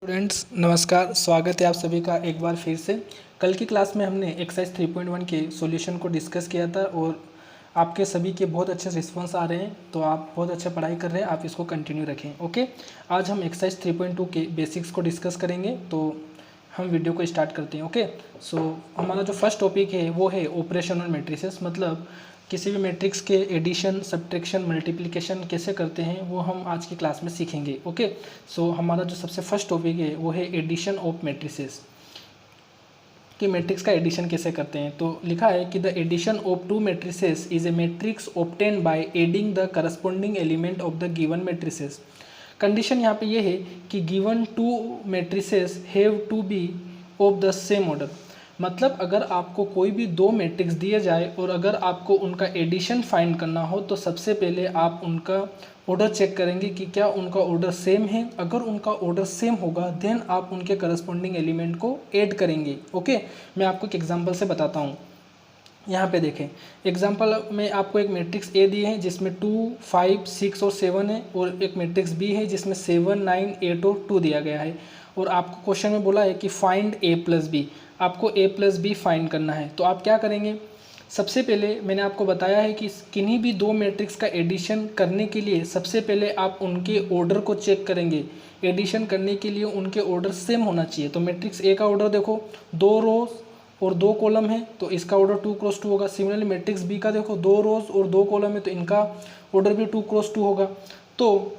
Friends नमस्कार, स्वागत है आप सभी का एक बार फिर से। कल की क्लास में हमने एक्सरसाइज 3.1 के सॉल्यूशन को डिस्कस किया था और आपके सभी के बहुत अच्छे रिस्पांस आ रहे हैं, तो आप बहुत अच्छा पढ़ाई कर रहे हैं, आप इसको कंटिन्यू रखें। ओके, आज हम एक्सरसाइज 3.2 के बेसिक्स को डिस्कस करेंगे, तो हम वीडियो को स्टार्ट करते हैं। ओके, सो हमारा जो फर्स्ट टॉपिक है वो है ऑपरेशन ऑन मैट्रिसेस, मतलब किसी भी मैट्रिक्स के एडिशन, सब्ट्रैक्शन, मल्टीप्लिकेशन कैसे करते हैं वो हम आज की क्लास में सीखेंगे। ओके, सो हमारा जो सबसे फर्स्ट टॉपिक है वो है एडिशन ऑफ मैट्रिसेस, कि मैट्रिक्स का एडिशन कैसे करते हैं। तो लिखा है कि the addition of two matrices is a matrix obtained by adding the corresponding element of the given matrices. Condition यहाँ पे ये है कि given two matrices have to be of the same order, मतलब अगर आपको कोई भी दो मैट्रिक्स दिए जाए और अगर आपको उनका एडिशन फाइंड करना हो तो सबसे पहले आप उनका ऑर्डर चेक करेंगे कि क्या उनका ऑर्डर सेम है। अगर उनका ऑर्डर सेम होगा देन आप उनके करस्पॉन्डिंग एलिमेंट को ऐड करेंगे। ओके, मैं आपको एक एग्जांपल से बताता हूँ। यहाँ पे देखें, एग्जांपल में आपको एक मैट्रिक्स ए दी है जिसमें 2, 5, 6 और 7 है, और एक मैट्रिक्स बी है जिसमें 7, 9, 8 और 2 दिया गया है, और आपको क्वेश्चन में बोला है कि फाइंड ए प्लस बी, आपको ए प्लस बी फाइंड करना है। तो आप क्या करेंगे, सबसे पहले मैंने आपको बताया है कि किन्हीं भी दो मैट्रिक्स का एडिशन करने के लिए सबसे पहले आप उनके ऑर्डर को चेक करेंगे। एडिशन करने के लिए उनके ऑर्डर सेम होना चाहिए। तो मैट्रिक्स ए का ऑर्डर देखो, 2 रोज और 2 कॉलम है, तो इसका ऑर्डर 2 क्रॉस 2 होगा। सिमिलरली मैट्रिक्स बी का देखो, 2 रोज और 2 कॉलम है, तो इनका ऑर्डर भी 2 क्रॉस 2 होगा। तो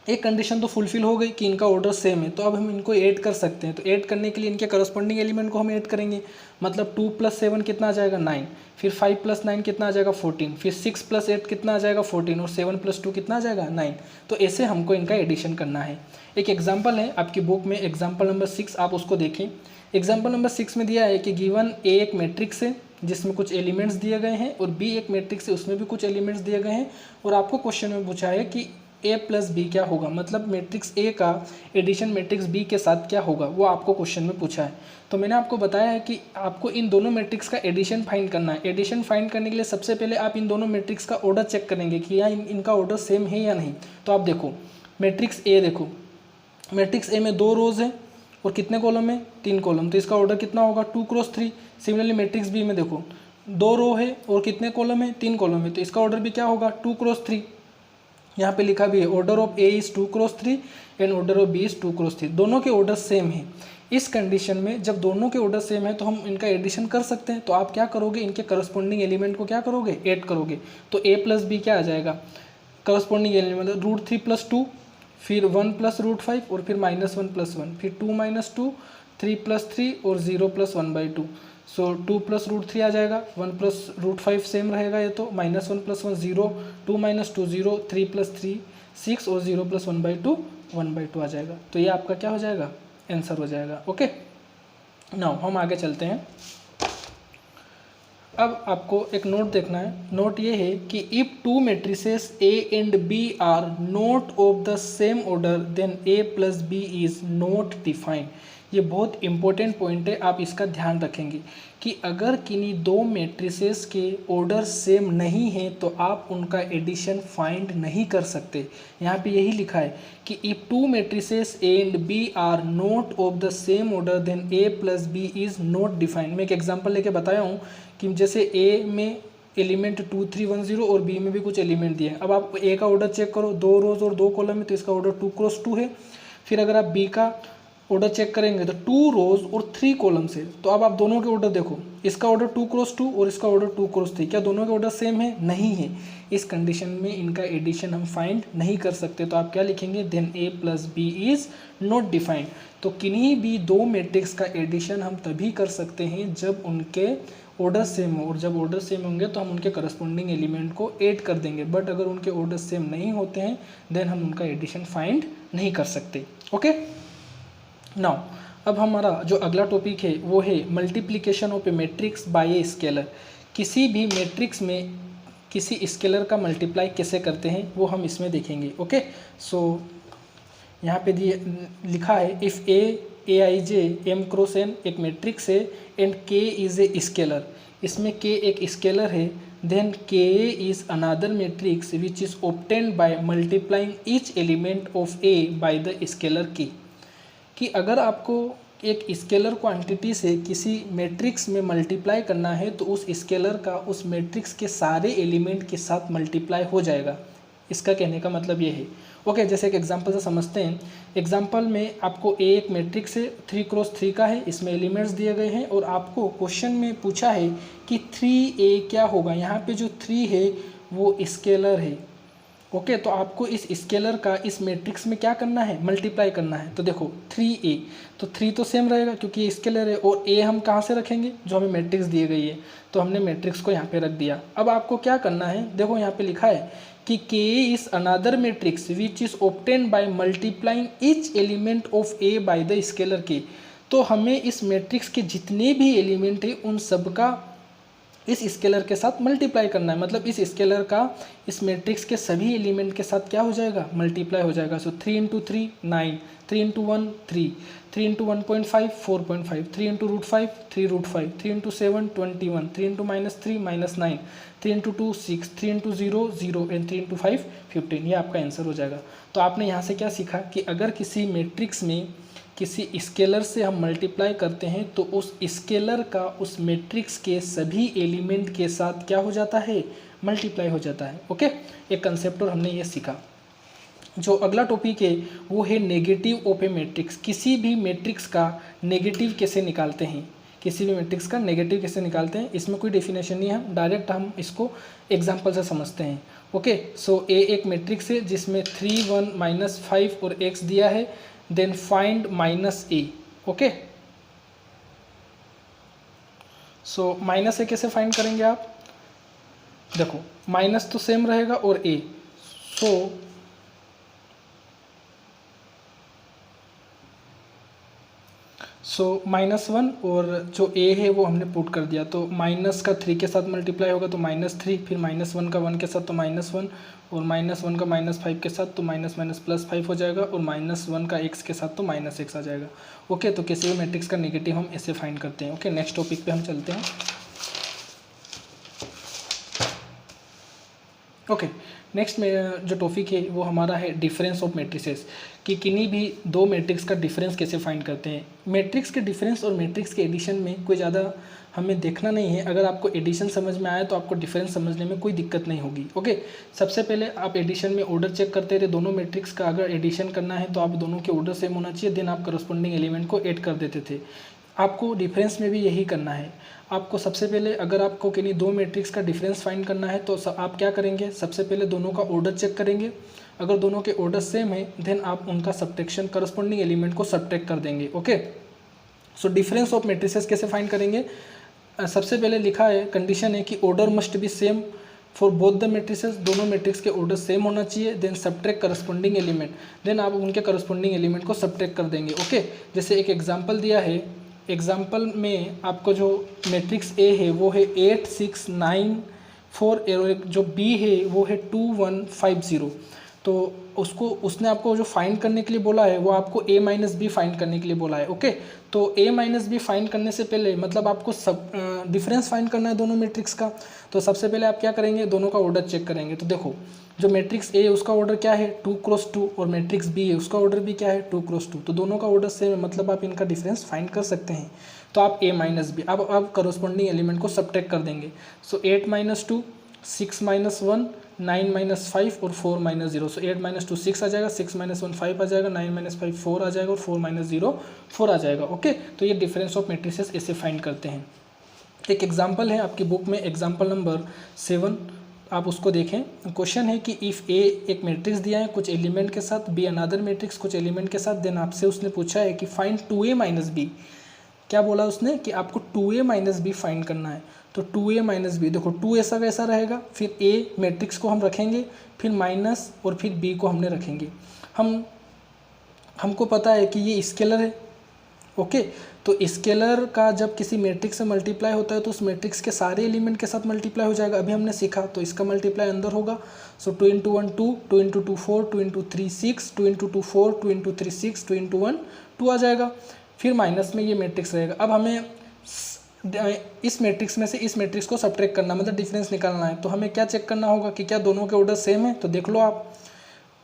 एक कंडीशन तो फुलफिल हो गई कि इनका ऑर्डर सेम है, तो अब हम इनको ऐड कर सकते हैं। तो ऐड करने के लिए इनके करस्पॉन्डिंग एलिमेंट को हम ऐड करेंगे, मतलब 2 + 7 कितना आ जाएगा 9, फिर 5 + 9 कितना आ जाएगा 14, फिर 6 + 8 कितना आ जाएगा 14, और 7 + 2 कितना आ जाएगा 9। तो ऐसे हमको इनका एडिशन करना है। एक एग्जाम्पल है आपकी बुक में, एग्जाम्पल नंबर 6, आप उसको देखें। एग्जाम्पल नंबर 6 में दिया है कि गिवन ए एक मैट्रिक्स है जिसमें कुछ एलिमेंट्स दिए गए हैं, और बी एक मैट्रिक्स है उसमें भी कुछ एलिमेंट्स दिए गए हैं, और आपको क्वेश्चन में पूछा है कि ए प्लस बी क्या होगा, मतलब मैट्रिक्स ए का एडिशन मैट्रिक्स बी के साथ क्या होगा, वो आपको क्वेश्चन में पूछा है। तो मैंने आपको बताया है कि आपको इन दोनों मैट्रिक्स का एडिशन फाइंड करना है। एडिशन फाइंड करने के लिए सबसे पहले आप इन दोनों मैट्रिक्स का ऑर्डर चेक करेंगे कि या इनका ऑर्डर सेम है या नहीं। तो आप देखो मैट्रिक्स ए, देखो मैट्रिक्स ए में 2 रोज है और कितने कॉलम है 3 कॉलम, तो इसका ऑर्डर कितना होगा 2 क्रॉस 3। सिमिलरली मैट्रिक्स बी में देखो 2 रो है और कितने कॉलम है 3 कॉलम है, तो इसका ऑर्डर भी क्या होगा 2 क्रॉस 3। यहाँ पे लिखा भी है order of A is 2 cross 3 and order of B is 2 cross 3, दोनों के ऑर्डर सेम है। इस कंडीशन में जब दोनों के ऑर्डर सेम है तो हम इनका एडिशन कर सकते हैं। तो आप क्या करोगे, इनके करस्पॉन्डिंग एलिमेंट को क्या करोगे, ऐड करोगे। तो ए प्लस बी क्या आ जाएगा, करस्पॉन्डिंग एलिमेंट √3 + 2, फिर 1 + √5 और फिर -1 + 1, फिर 2 - 2, 3 + 3 और 0 + 1/2। सो 2 + √3 आ जाएगा, 1 + √5 सेम रहेगा, ये तो -1 + 1 0, 2 - 2 0, 3 + 3 6 और 0 + 1/2 1/2 आ जाएगा। तो ये आपका क्या हो जाएगा, आंसर हो जाएगा। ओके, नाउ हम आगे चलते हैं। अब आपको एक नोट देखना है। नोट ये है कि if two matrices A and B are not of the same order then A plus B is not defined. ये बहुत इंपॉर्टेंट पॉइंट है, आप इसका ध्यान रखेंगे कि अगर किन्हीं दो मैट्रिसेस के ऑर्डर सेम नहीं है तो आप उनका एडिशन फाइंड नहीं कर सकते। यहाँ पे यही लिखा है कि if two matrices A and B are not of the same order then A plus B is not defined. मैं एक एग्जांपल लेके बताया हूँ कि जैसे ए में एलिमेंट 2 3 1 0 और बी में भी कुछ एलिमेंट दिए हैं। अब आप ए का ऑर्डर चेक करो, 2 रोज और 2 कॉलम है, तो इसका ऑर्डर 2 क्रॉस 2 है। फिर अगर आप बी का ऑर्डर चेक करेंगे तो 2 रोज और 3 कॉलम से, तो अब आप दोनों के ऑर्डर देखो, इसका ऑर्डर 2 क्रॉस 2 और इसका ऑर्डर 2 क्रॉस 3, क्या दोनों के ऑर्डर सेम है, नहीं है। इस कंडीशन में इनका एडिशन हम फाइंड नहीं कर सकते। तो आप क्या लिखेंगे, then A plus B is not defined. तो किन्हीं भी दो मैट्रिक्स का एडिशन हम तभी कर सकते हैं जब उनके ऑर्डर सेम हो, और जब ऑर्डर सेम होंगे तो हम उनके करस्पॉन्डिंग एलिमेंट को ऐड कर देंगे। बट अगर उनके ऑर्डर सेम नहीं होते हैं देन हम उनका एडिशन फाइंड नहीं कर सकते। ओके, नाउ अब हमारा जो अगला टॉपिक है वो है multiplication of A matrix bye a scalar. किसी भी मैट्रिक्स में किसी स्केलर का मल्टीप्लाई कैसे करते हैं वो हम इसमें देखेंगे। ओके, सो यहाँ पे दिए लिखा है if A I J M cross N एक मैट्रिक्स है and K is a scalar, इसमें के एक स्केलर है, then K is another matrix which is obtained by multiplying each element of A by the scalar K. कि अगर आपको एक scalar quantity से किसी मैट्रिक्स में मल्टीप्लाई करना है तो उस स्केलर का उस मैट्रिक्स के सारे एलिमेंट के साथ मल्टीप्लाई हो जाएगा। इसका कहने का मतलब ये है। ओके, जैसे एक एग्जांपल से समझते हैं। एग्जांपल में आपको ए एक मैट्रिक्स है 3x3 का है, इसमें एलिमेंट्स दिए गए हैं और आपको क्वेश्चन में पूछा है कि 3a क्या होगा। यहाँ पे जो 3 है वो स्केलर है। ओके, तो आपको इस स्केलर का इस मैट्रिक्स में क्या करना है, मल्टीप्लाई करना है। तो देखो 3a, तो 3 तो सेम रहेगा क्योंकि ये स्केलर है, और a हम कहाँ से रखेंगे, जो हमें मैट्रिक्स दी गई है, तो हमने मैट्रिक्स को यहाँ पे रख दिया। अब आपको क्या करना है, देखो यहाँ पे लिखा है कि k is another matrix which is obtained by multiplying each element of a bye the scalar k। तो हमें इस मैट्रिक्स के जितने भी एलिमेंट है उन सब का इस स्केलर के साथ मल्टीप्लाई करना है। मतलब इस स्केलर का इस मैट्रिक्स के सभी एलिमेंट के साथ क्या हो जाएगा, मल्टीप्लाई हो जाएगा। सो 3 × 3 9, 3 × 1 3, 3 × 1.5 4.5, 3 × √5 3√5, 3 × 7 21, 3 × -3 -9, 3 × 2 6, 3 × 0 0 एंड 3 × 5 15। ये आपका आंसर हो जाएगा। तो आपने यहाँ से क्या सीखा कि अगर किसी मैट्रिक्स में किसी स्केलर से हम मल्टीप्लाई करते हैं तो उस स्केलर का उस मैट्रिक्स के सभी एलिमेंट के साथ क्या हो जाता है, मल्टीप्लाई हो जाता है। ओके, एक कंसेप्ट और हमने ये सीखा। जो अगला टॉपिक है वो है नेगेटिव ऑफ ए मैट्रिक्स। किसी भी मैट्रिक्स का नेगेटिव कैसे निकालते हैं, किसी भी मैट्रिक्स का नेगेटिव कैसे निकालते हैं। इसमें कोई डेफिनेशन नहीं है, डायरेक्ट हम इसको एग्जांपल से समझते हैं। ओके, सो ए एक मैट्रिक्स है जिसमें 3 1 -5 और x दिया है। Then find -a। Okay, so -a कैसे फाइंड करेंगे आप, देखो माइनस तो सेम रहेगा और a, सो -1 और जो a है वो हमने पुट कर दिया। तो माइनस का 3 के साथ मल्टीप्लाई होगा तो -3, फिर -1 का 1 के साथ तो -1, और -1 का -5 के साथ तो +5 हो जाएगा, और -1 का x के साथ तो -x आ जाएगा। ओके, तो किसी भी मैट्रिक्स का नेगेटिव हम ऐसे फाइंड करते हैं। ओके, नेक्स्ट टॉपिक पे हम चलते हैं। ओके, नेक्स्ट में जो टॉपिक है वो हमारा है डिफरेंस ऑफ मैट्रिसेस, कि किन्हीं भी दो मैट्रिक्स का डिफरेंस कैसे फाइंड करते हैं। मैट्रिक्स के डिफरेंस और मैट्रिक्स के एडिशन में कोई ज़्यादा हमें देखना नहीं है। अगर आपको एडिशन समझ में आया तो आपको डिफरेंस समझने में कोई दिक्कत नहीं होगी। ओके, सबसे पहले आप एडिशन में ऑर्डर चेक करते थे। दोनों मैट्रिक्स का अगर एडिशन करना है तो आप दोनों के ऑर्डर सेम होना चाहिए, देन आप करस्पॉन्डिंग एलिमेंट को ऐड कर देते थे। आपको डिफरेंस में भी यही करना है। आपको सबसे पहले अगर आपको किन्हीं दो मैट्रिक्स का डिफरेंस फाइंड करना है तो आप क्या करेंगे, सबसे पहले दोनों का ऑर्डर चेक करेंगे। अगर दोनों के ऑर्डर सेम है देन आप उनका सब्ट्रैक्शन करस्पॉन्डिंग एलिमेंट को सब्ट्रैक्ट कर देंगे। Okay, so difference of matrices कैसे फाइंड करेंगे, सबसे पहले लिखा है, कंडीशन है कि order must be same for both the matrices. दोनों मैट्रिक्स के ऑर्डर सेम होना चाहिए। Then subtract corresponding element, then आप उनके करस्पॉन्डिंग एलिमेंट को सब्ट्रैक्ट कर देंगे। ओके, जैसे एक एग्जाम्पल दिया है, एग्जाम्पल में आपको जो मैट्रिक्स ए है वो है 8 6 9 4, और जो बी है वो है 2 1 5 0। तो उसने आपको जो फाइंड करने के लिए बोला है वो आपको a - b फाइंड करने के लिए बोला है। ओके, तो a - b फाइंड करने से पहले मतलब आपको सब डिफरेंस फाइंड करना है दोनों मैट्रिक्स का। तो सबसे पहले आप क्या करेंगे, दोनों का ऑर्डर चेक करेंगे। तो देखो जो मैट्रिक्स ए है उसका ऑर्डर क्या है 2 × 2, और मैट्रिक्स बी है उसका ऑर्डर भी क्या है 2 × 2। तो दोनों का ऑर्डर सेम है, मतलब आप इनका डिफरेंस फाइंड कर सकते हैं। तो आप a - b, अब आप करस्पॉन्डिंग एलिमेंट को सब्ट्रैक्ट कर देंगे। सो 8 - 2 6 - 1 9 - 5 और 4 - 0। सो 8 - 2 6 आ जाएगा, 6 - 1 5 आ जाएगा, 9 - 5 4 आ जाएगा, और 4 - 0 4 आ जाएगा। ओके, तो ये डिफरेंस ऑफ मैट्रिसेस ऐसे फाइंड करते हैं। एक एग्जांपल है आपकी बुक में, एग्जांपल नंबर 7, आप उसको देखें। क्वेश्चन है कि इफ़ ए एक मैट्रिक्स दिया है कुछ एलिमेंट के साथ, बी अनदर मैट्रिक्स कुछ एलिमेंट के साथ, देन आपसे उसने पूछा है कि फाइंड 2a - b। क्या बोला उसने कि आपको 2a - b फाइंड करना है। तो 2a - b, देखो 2 ऐसा वैसा रहेगा, फिर a मैट्रिक्स को हम रखेंगे, फिर माइनस, और फिर b को हमने रखेंगे। हमको पता है कि ये स्केलर है। ओके, तो स्केलर का जब किसी मैट्रिक्स से मल्टीप्लाई होता है तो उस मैट्रिक्स के सारे एलिमेंट के साथ मल्टीप्लाई हो जाएगा। अभी हमने सीखा, तो इसका मल्टीप्लाई अंदर होगा। सो 2 × 1 2, 2 × 2 4, 2 × 3 6, 2 × 2 4, 2 × 3 6, 2 × 1 2 आ जाएगा। फिर माइनस में ये मैट्रिक्स रहेगा। अब हमें इस मैट्रिक्स में से इस मैट्रिक्स को सब्ट्रैक्ट करना, मतलब डिफरेंस निकालना है। तो हमें क्या चेक करना होगा कि क्या दोनों के ऑर्डर सेम है। तो देख लो आप,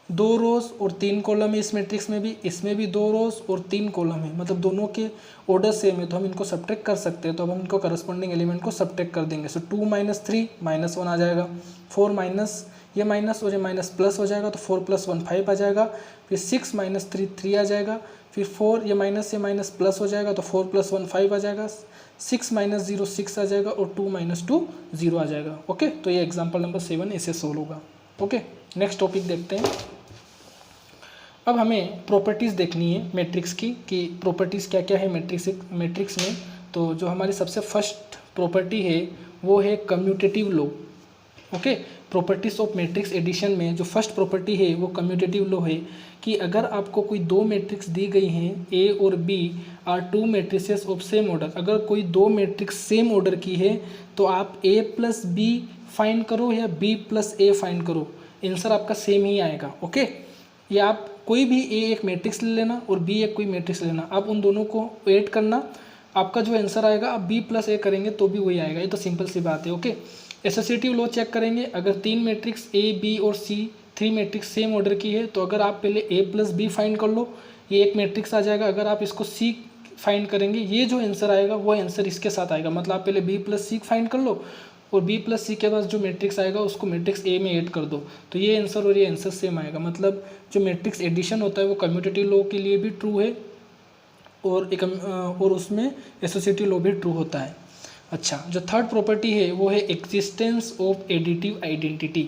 2 रोज और 3 कॉलम है इस मैट्रिक्स में भी, इसमें भी 2 रोज और 3 कॉलम है, मतलब दोनों के ऑर्डर सेम है, तो हम इनको सब्ट्रैक्ट कर सकते हैं। तो अब हम इनको करस्पॉन्डिंग एलिमेंट को सब्ट्रैक्ट कर देंगे। सो 2 - 3 -1 आ जाएगा, 4 माइनस ये माइनस और ये माइनस प्लस हो जाएगा, तो 4 + 1 5 आ जाएगा। फिर 6 - 3 3 आ जाएगा। फिर 4 ये माइनस प्लस हो जाएगा, तो 4 + 1 5 आ जाएगा। 6 - 0 6 आ जाएगा और 2 - 2 0 आ जाएगा। ओके, तो ये एग्जाम्पल नंबर 7 ऐसे सोल्व होगा। ओके, नेक्स्ट टॉपिक देखते हैं। अब हमें प्रॉपर्टीज़ देखनी है मैट्रिक्स की, कि प्रॉपर्टीज़ क्या क्या है मैट्रिक्स में। तो जो हमारी सबसे फर्स्ट प्रॉपर्टी है वो है commutative law. Okay, properties of matrix addition में जो फर्स्ट प्रॉपर्टी है वो कम्यूटेटिव लॉ है, कि अगर आपको कोई दो मैट्रिक्स दी गई हैं ए और B are two matrices of same order, अगर कोई दो मैट्रिक्स सेम ऑर्डर की है तो आप ए प्लस बी फाइंड करो या बी प्लस ए फाइंड करो, आंसर आपका सेम ही आएगा। ओके, या आप कोई भी ए एक मैट्रिक्स ले लेना और बी एक कोई मैट्रिक्स ले लेना, आप उन दोनों को ऐड करना, आपका जो आंसर आएगा आप बी प्लस ए करेंगे तो भी वही आएगा। ये तो सिंपल सी बात है। ओके, एसोसिएटिव लॉ चेक करेंगे, अगर 3 मैट्रिक्स ए बी और सी 3 मैट्रिक्स सेम ऑर्डर की है तो अगर आप पहले ए प्लस बी फाइंड कर लो, ये एक मैट्रिक्स आ जाएगा। अगर आप इसको सी फाइंड करेंगे, ये जो आंसर आएगा वो आंसर इसके साथ आएगा। मतलब आप पहले बी प्लस सी फाइंड कर लो और बी प्लस सी के बाद जो मैट्रिक्स आएगा उसको मैट्रिक्स ए में ऐड कर दो, तो ये आंसर और ये आंसर सेम आएगा। मतलब जो मैट्रिक्स एडिशन होता है वो कम्यूटेटिव लॉ के लिए भी ट्रू है और उसमें एसोसिएटिव लॉ भी ट्रू होता है। अच्छा, जो थर्ड प्रॉपर्टी है वो है एग्जिस्टेंस ऑफ एडिटिव आइडेंटिटी,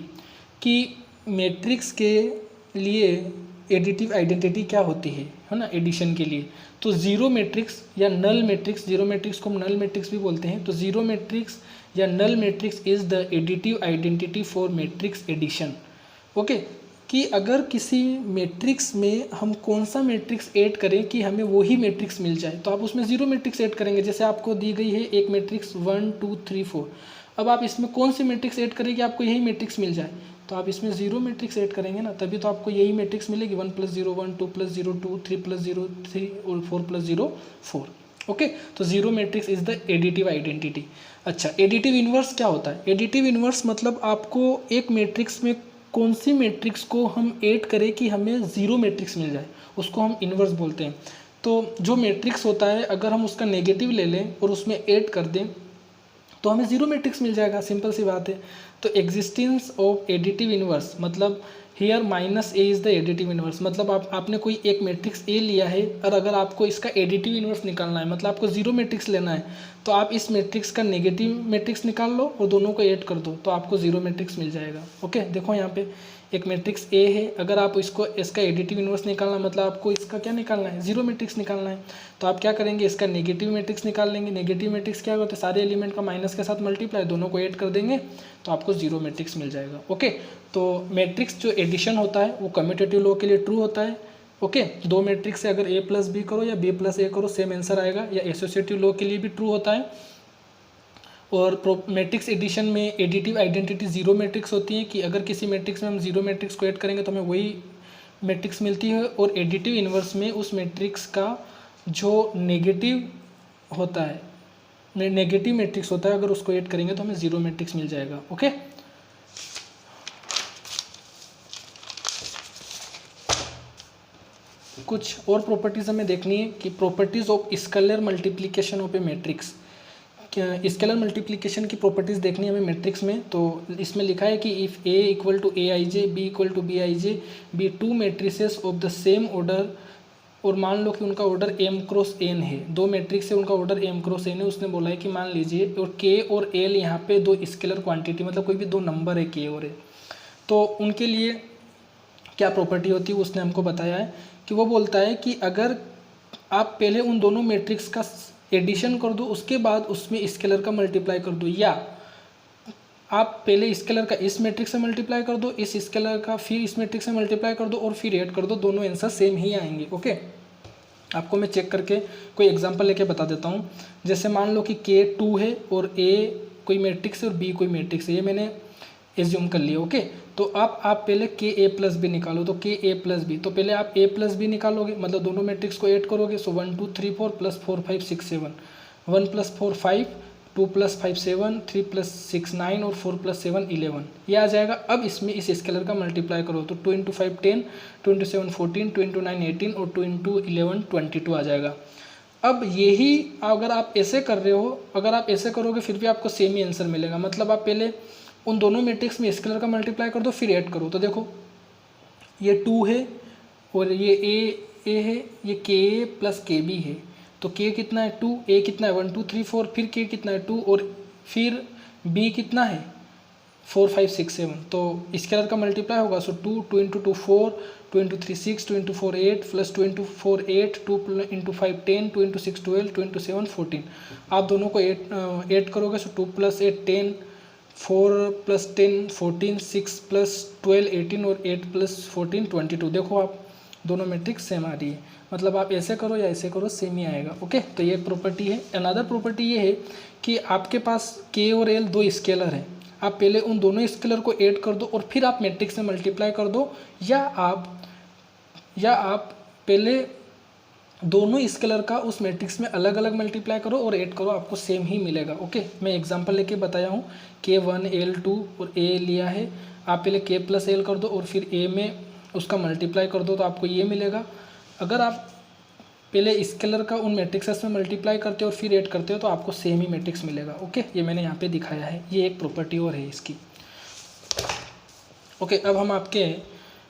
कि मैट्रिक्स के लिए एडिटिव आइडेंटिटी क्या होती है ना, एडिशन के लिए। तो जीरो मैट्रिक्स या नल मैट्रिक्स, जीरो मैट्रिक्स को हम नल मैट्रिक्स भी बोलते हैं, तो जीरो मैट्रिक्स या null matrix is the additive identity for matrix addition. Okay, कि अगर किसी मैट्रिक्स में हम कौन सा मैट्रिक्स ऐड करें कि हमें वही मैट्रिक्स मिल जाए, तो आप उसमें जीरो मैट्रिक्स ऐड करेंगे। जैसे आपको दी गई है एक मैट्रिक्स 1 2 3 4, अब आप इसमें कौन सी मैट्रिक्स ऐड करें कि आपको यही मैट्रिक्स मिल जाए, तो आप इसमें जीरो मैट्रिक्स ऐड करेंगे ना, तभी तो आपको यही मैट्रिक्स मिलेगी। 1 + 0 1 2 + 0 2 3 + 0 3 और 4 + 0 4। ओके, तो zero matrix is the additive identity. अच्छा, एडिटिव इन्वर्स क्या होता है? एडिटिव इन्वर्स मतलब आपको एक मैट्रिक्स में कौन सी मैट्रिक्स को हम ऐड करें कि हमें जीरो मैट्रिक्स मिल जाए, उसको हम इन्वर्स बोलते हैं। तो जो मैट्रिक्स होता है अगर हम उसका नेगेटिव ले लें और उसमें ऐड कर दें तो हमें जीरो मैट्रिक्स मिल जाएगा, सिंपल सी बात है। तो एग्जिस्टेंस ऑफ एडिटिव इन्वर्स मतलब here -a is the additive inverse, मतलब आपने कोई एक मैट्रिक्स ए लिया है और अगर आपको इसका एडिटिव इन्वर्स निकालना है, मतलब आपको जीरो मैट्रिक्स लेना है, तो आप इस मैट्रिक्स का नेगेटिव मैट्रिक्स निकाल लो और दोनों को ऐड कर दो तो आपको जीरो मैट्रिक्स मिल जाएगा। ओके, देखो यहाँ पे एक मैट्रिक्स ए है, अगर आप इसका एडिटिव इन्वर्स निकालना मतलब आपको इसका क्या निकालना है, जीरो मैट्रिक्स निकालना है, तो आप क्या करेंगे, इसका नेगेटिव मैट्रिक्स निकाल लेंगे। नेगेटिव मैट्रिक्स क्या होता है, सारे एलिमेंट का माइनस के साथ मल्टीप्लाई, दोनों को ऐड कर देंगे तो आपको जीरो मैट्रिक्स मिल जाएगा। ओके, तो मैट्रिक्स जो एडिशन होता है वो कम्यूटेटिव लॉ के लिए ट्रू होता है। ओके, दो मैट्रिक्स से अगर a + b करो या b + a करो सेम आंसर आएगा, या एसोसिएटिव लॉ के लिए भी ट्रू होता है। और मैट्रिक्स एडिशन में एडिटिव आइडेंटिटी जीरो मैट्रिक्स होती है, कि अगर किसी मैट्रिक्स में हम जीरो मैट्रिक्स को ऐड करेंगे तो हमें वही मैट्रिक्स मिलती है। और एडिटिव इन्वर्स में उस मैट्रिक्स का जो नेगेटिव होता है, नेगेटिव मैट्रिक्स होता है, अगर उसको ऐड करेंगे तो हमें जीरो मैट्रिक्स मिल जाएगा। ओके, कुछ और प्रॉपर्टीज़ हमें देखनी है कि properties of scalar multiplication of A matrix. Scalar multiplication की प्रॉपर्टीज़ देखनी है हमें मैट्रिक्स में। तो इसमें लिखा है कि if a = aij b = bij be two matrices of the same order, और मान लो कि उनका ऑर्डर m × n है, दो मैट्रिक्स है उनका ऑर्डर m × n है। उसने बोला है कि मान लीजिए और k और l यहाँ पे दो स्केलर क्वांटिटी, मतलब कोई भी दो नंबर है k और l, तो उनके लिए क्या प्रॉपर्टी होती है उसने हमको बताया है कि वो बोलता है कि अगर आप पहले उन दोनों मैट्रिक्स का एडिशन कर दो उसके बाद उसमें स्केलर का मल्टीप्लाई कर दो, या आप पहले स्केलर का इस मैट्रिक्स से मल्टीप्लाई कर दो, इस स्केलर का फिर इस मैट्रिक्स से मल्टीप्लाई कर दो और फिर ऐड कर दो, दोनों आंसर सेम ही आएंगे। ओके, आपको मैं चेक करके कोई एग्जांपल लेके बता देता हूँ। जैसे मान लो कि k 2 है और a कोई मैट्रिक्स है और b कोई मैट्रिक्स है, ये मैंने एज्यूम कर लिया। ओके, तो आप पहले k a + b निकालो, तो k a + b, तो पहले आप a + b निकालोगे, मतलब दोनों मैट्रिक्स को ऐड करोगे। सो 1 2 3 4 + 4 5 6 7, 1 + 4 5 2 + 5 7, 3 + 6 9 और 4 + 7 11 ये आ जाएगा। अब इसमें इस स्केलर का मल्टीप्लाई करो तो 2 × 5 10, 2 × 7 14, 2 × 9 18 और 2 × 11 22 आ जाएगा। अब यही अगर आप ऐसे कर रहे हो, अगर आप ऐसे करोगे फिर भी आपको सेम ही आंसर मिलेगा। मतलब आप पहले उन दोनों मैट्रिक्स में स्केलर का मल्टीप्लाई कर दो फिर ऐड करो। तो देखो ये 2 है और ये ए है, ये के प्लस के बी है। तो के कितना है 2, ए कितना है 1 2 3 4, फिर के कितना है 2 और फिर बी कितना है 4 5 6 7। तो स्केलर का मल्टीप्लाई होगा सो 2 2 × 2 4, 2 × 3 6, 2 × 4 8 प्लस 2 × 4 8, 2 × 5 10, 2 × 6 12, 2 × 7 14। आप दोनों को ऐड करोगे सो 2 + 8 10, 4 + 10 14, 6 + 12 18 और 8 + 14 22। देखो आप दोनों मैट्रिक्स सेम आ रही है। मतलब आप ऐसे करो या ऐसे करो सेम ही आएगा। ओके, तो ये एक प्रॉपर्टी है। अनदर प्रॉपर्टी ये है कि आपके पास के और एल दो स्केलर हैं। आप पहले उन दोनों स्केलर को ऐड कर दो और फिर आप मैट्रिक्स से मल्टीप्लाई कर दो, या आप पहले दोनों स्केलर का उस मैट्रिक्स में अलग अलग मल्टीप्लाई करो और ऐड करो, आपको सेम ही मिलेगा। ओके, मैं एग्जांपल लेके बताया हूँ। K1 L2 और A लिया है, आप पहले K + L कर दो और फिर A में उसका मल्टीप्लाई कर दो तो आपको ये मिलेगा। अगर आप पहले स्केलर का उन मैट्रिक्सेस में मल्टीप्लाई करते हो और फिर ऐड करते हो तो आपको सेम ही मैट्रिक्स मिलेगा। ओके, ये मैंने यहाँ पे दिखाया है, ये एक प्रॉपर्टी और है इसकी। ओके, अब हम आपके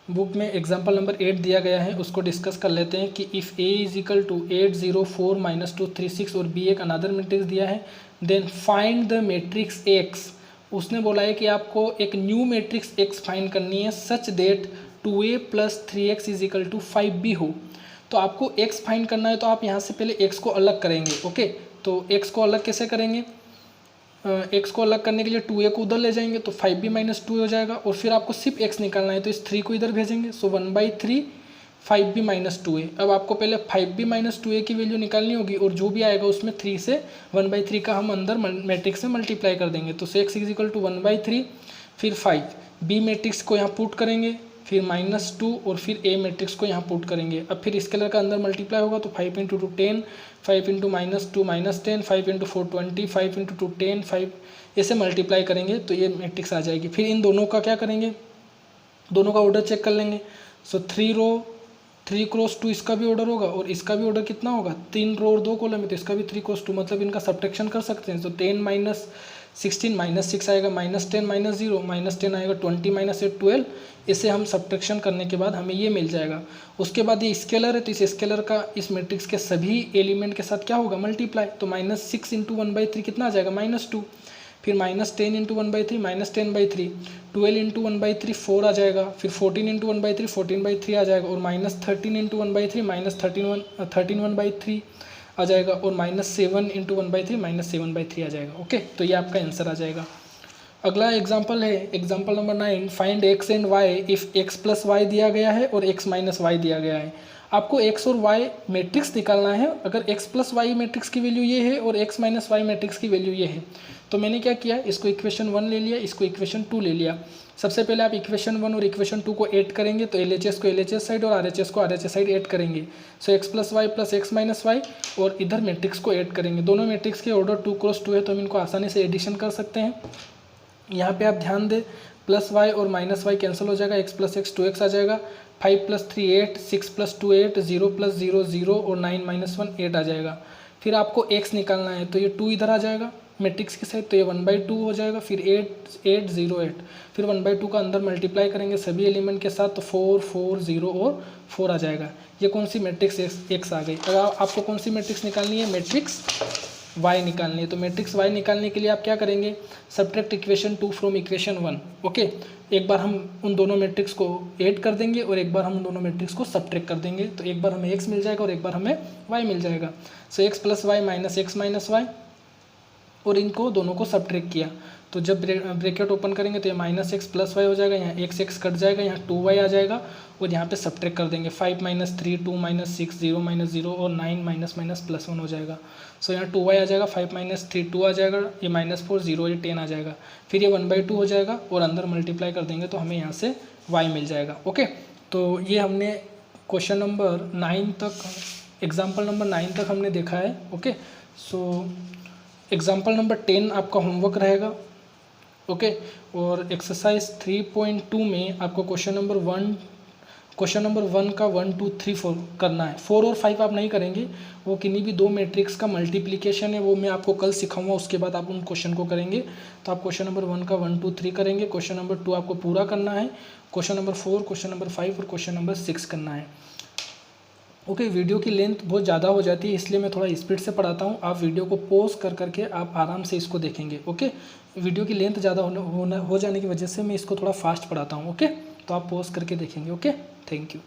बुक में एग्जाम्पल नंबर 8 दिया गया है, उसको डिस्कस कर लेते हैं कि इफ़ A = 8 0 4 -2 3 6 और B एक अनदर मैट्रिक्स दिया है, then find the matrix X। उसने बोला है कि आपको एक न्यू मैट्रिक्स X फाइंड करनी है such that 2A + 3X = 5B हो। तो आपको X फाइंड करना है तो आप यहाँ से पहले X को अलग करेंगे। ओके, तो X को अलग कैसे करेंगे? X को अलग करने के लिए 2A को उधर ले जाएंगे तो 5B - 2 हो जाएगा और फिर आपको सिर्फ X निकालना है तो इस 3 को इधर भेजेंगे। सो 1/3 5B - 2A। अब आपको पहले 5B - 2A की वैल्यू निकालनी होगी और जो भी आएगा उसमें 3 से 1/3 का हम अंदर मैट्रिक्स से मल्टीप्लाई कर देंगे। तो X = 1/3 फिर 5 B मैट्रिक्स को यहाँ पुट करेंगे, फिर -2 और फिर A मैट्रिक्स को यहाँ पुट करेंगे। अब फिर स्केलर का अंदर मल्टीप्लाई होगा तो 5 × 2 10, 5 × -2 -10, 5 × 4 20, 5 × 2 10, 5 ऐसे मल्टीप्लाई करेंगे तो ये मैट्रिक्स आ जाएगी। फिर इन दोनों का क्या करेंगे, दोनों का ऑर्डर चेक कर लेंगे। सो 3 रो 3 × 2 इसका भी ऑर्डर होगा और इसका भी ऑर्डर कितना होगा, 3 रो और 2 कॉलम है तो इसका भी 3 × 2, मतलब इनका सब्ट्रैक्शन कर सकते हैं। तो 10 - 16 - 6 आएगा, -10 - 0 -10 आएगा, 20 - 8 12। इसे हम सब्ट्रैक्शन करने के बाद हमें ये मिल जाएगा। उसके बाद ये स्केलर है तो इस स्केलर का इस मैट्रिक्स के सभी एलिमेंट के साथ क्या होगा, मल्टीप्लाई। तो -6 × 1/3 कितना आ जाएगा, -2। फिर -10 × 1/3 -10/3, 12 × 1/3 4 आ जाएगा, फिर 14 × 1/3 14/3 आ जाएगा और -13 × 1/3 -13/3 आ जाएगा और -7 × 1/3 -7/3 आ जाएगा। ओके, तो ये आपका आंसर आ जाएगा। अगला एग्जाम्पल है example number 9, find X and Y if X + Y दिया गया है और X - Y दिया गया है। आपको X और Y मैट्रिक्स निकालना है। अगर X + Y मैट्रिक्स की वैल्यू ये है और X - Y मैट्रिक्स की वैल्यू ये है तो मैंने क्या किया, इसको इक्वेशन 1 ले लिया, इसको इक्वेशन 2 ले लिया। सबसे पहले आप इक्वेशन 1 और इक्वेशन 2 को ऐड करेंगे तो LHS को LHS साइड और RHS को RHS साइड ऐड करेंगे। सो X + Y + X - Y और इधर मैट्रिक्स को ऐड करेंगे। दोनों मैट्रिक्स के ऑर्डर 2 × 2 है तो हम इनको आसानी से एडिशन कर सकते हैं। यहाँ पे आप ध्यान दें, +y और -y कैंसिल हो जाएगा, x + x 2x आ जाएगा, 5 + 3 8, 6 + 2 8, 0 + 0 0 और 9 - 1 8 आ जाएगा। फिर आपको x निकालना है तो ये 2 इधर आ जाएगा मैट्रिक्स के साथ तो ये 1/2 हो जाएगा, फिर 8 8 0 8, फिर 1/2 का अंदर मल्टीप्लाई करेंगे सभी एलिमेंट के साथ तो 4 4 0 और 4 आ जाएगा। ये कौन सी मैट्रिक्स x आ गई। अगर आपको कौन सी मैट्रिक्स निकालनी है, मैट्रिक्स y निकालनी है। तो मैट्रिक्स y निकालने के लिए आप क्या करेंगे, subtract equation 2 from equation 1। Okay, एक बार हम उन दोनों मैट्रिक्स को ऐड कर देंगे और एक बार हम उन दोनों मैट्रिक्स को सब्ट्रैक्ट कर देंगे। तो एक बार हमें x मिल जाएगा और एक बार हमें y मिल जाएगा। सो x + y - x - y और इनको दोनों को सब्ट्रैक्ट किया तो जब ब्रैकेट ओपन करेंगे तो ये -x + y हो जाएगा, यहाँ x कट जाएगा, यहाँ 2y आ जाएगा और यहाँ पे सब्ट्रैक्ट कर देंगे। 5 - 3 2 - 6 0 - 0 और 9 - +1 हो जाएगा। सो यहाँ 2y आ जाएगा, 5 - 3 2 आ जाएगा, ये -4 0 ये 10 आ जाएगा। फिर ये 1/2 हो जाएगा और अंदर मल्टीप्लाई कर देंगे तो हमें यहाँ से y मिल जाएगा। ओके, तो ये हमने क्वेश्चन नंबर 9 तक, एग्जाम्पल नंबर 9 तक हमने देखा है। ओके, सो एग्जाम्पल नंबर 10 आपका होमवर्क रहेगा, ओके। और एक्सरसाइज 3.2 में आपको क्वेश्चन नंबर 1 का 1 2 3 4 करना है। 4 और 5 आप नहीं करेंगे, वो किन्हीं भी दो मैट्रिक्स का मल्टीप्लिकेशन है, वो मैं आपको कल सिखाऊंगा, उसके बाद आप उन क्वेश्चन को करेंगे। तो आप क्वेश्चन नंबर 1 का 1 2 3 करेंगे, क्वेश्चन नंबर 2 आपको पूरा करना है, क्वेश्चन नंबर 4, क्वेश्चन नंबर 5 और क्वेश्चन नंबर 6 करना है, ओके। वीडियो की लेंथ बहुत ज़्यादा हो जाती है, इसलिए मैं थोड़ा स्पीड से पढ़ाता हूँ। आप वीडियो को पॉज कर करके आप आराम से इसको देखेंगे, ओके। वीडियो की लेंथ ज़्यादा हो जाने की वजह से मैं इसको थोड़ा फास्ट पढ़ाता हूँ, ओके। तो आप पॉज करके देखेंगे, ओके। Thank you.